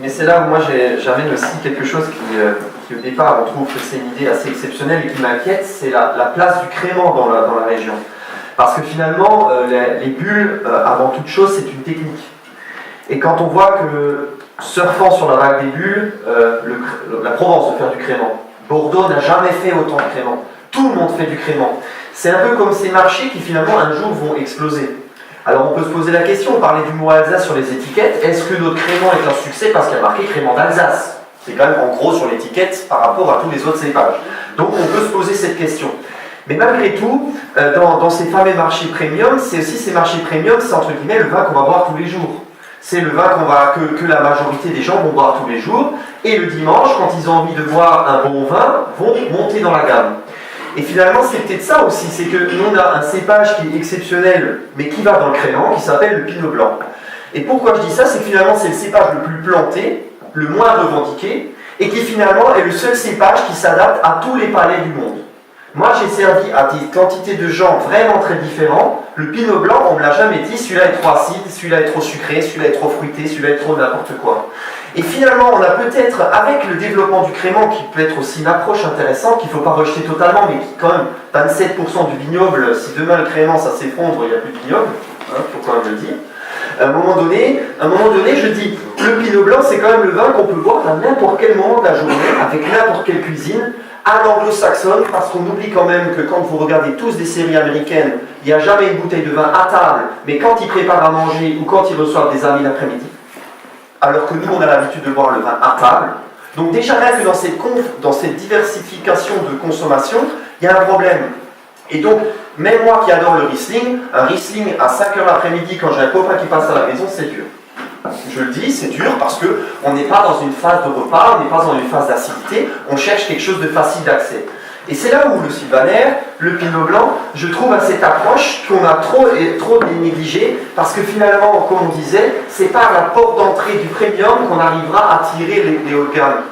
Mais c'est là où moi j'amène aussi quelque chose qui au départ on trouve que c'est une idée assez exceptionnelle et qui m'inquiète, c'est la place du crément dans la région. Parce que finalement, les bulles, avant toute chose, c'est une technique. Et quand on voit que, surfant sur la vague des bulles, la Provence veut faire du crément. Bordeaux n'a jamais fait autant de crément. Tout le monde fait du crément. C'est un peu comme ces marchés qui finalement un jour vont exploser. Alors on peut se poser la question, on parlait du mot Alsace sur les étiquettes, est-ce que notre crément est un succès parce qu'il y a marqué crément d'Alsace? C'est quand même en gros sur l'étiquette par rapport à tous les autres cépages. Donc on peut se poser cette question. Mais malgré tout, dans ces fameux marchés premium, c'est aussi ces marchés premium, c'est entre guillemets le vin qu'on va boire tous les jours. C'est le vin que la majorité des gens vont boire tous les jours. Et le dimanche, quand ils ont envie de boire un bon vin, vont monter dans la gamme. Et finalement, c'est peut-être ça aussi, c'est que nous on a un cépage qui est exceptionnel, mais qui va dans le crément, qui s'appelle le pinot blanc. Et pourquoi je dis ça, c'est que finalement c'est le cépage le plus planté, le moins revendiqué, et qui finalement est le seul cépage qui s'adapte à tous les palais du monde. Moi, j'ai servi à des quantités de gens vraiment très différents. Le pinot blanc, on ne me l'a jamais dit, celui-là est trop acide, celui-là est trop sucré, celui-là est trop fruité, celui-là est trop n'importe quoi. Et finalement, on a peut-être, avec le développement du crément, qui peut être aussi une approche intéressante, qu'il ne faut pas rejeter totalement, mais qui quand même, 27% du vignoble, si demain le crément, ça s'effondre, il n'y a plus de vignoble, il faut quand même le dire. À un moment donné, je dis, le pinot blanc, c'est quand même le vin qu'on peut boire à n'importe quel moment de la journée, avec n'importe quelle cuisine, à l'anglo-saxonne, parce qu'on oublie quand même que quand vous regardez tous des séries américaines, il n'y a jamais une bouteille de vin à table, mais quand ils préparent à manger ou quand ils reçoivent des amis l'après-midi. Alors que nous, on a l'habitude de boire le vin à table. Donc déjà, rien que dans cette diversification de consommation, il y a un problème. Et donc, même moi qui adore le Riesling, un Riesling à 5h l'après-midi, quand j'ai un copain qui passe à la maison, c'est dur. Je le dis, c'est dur parce qu'on n'est pas dans une phase de repas, on n'est pas dans une phase d'acidité, on cherche quelque chose de facile d'accès. Et c'est là où le sylvaner, le pinot blanc, je trouve à cette approche qu'on a trop négligée, parce que finalement, comme on disait, c'est par la porte d'entrée du premium qu'on arrivera à tirer les hauts de gamme.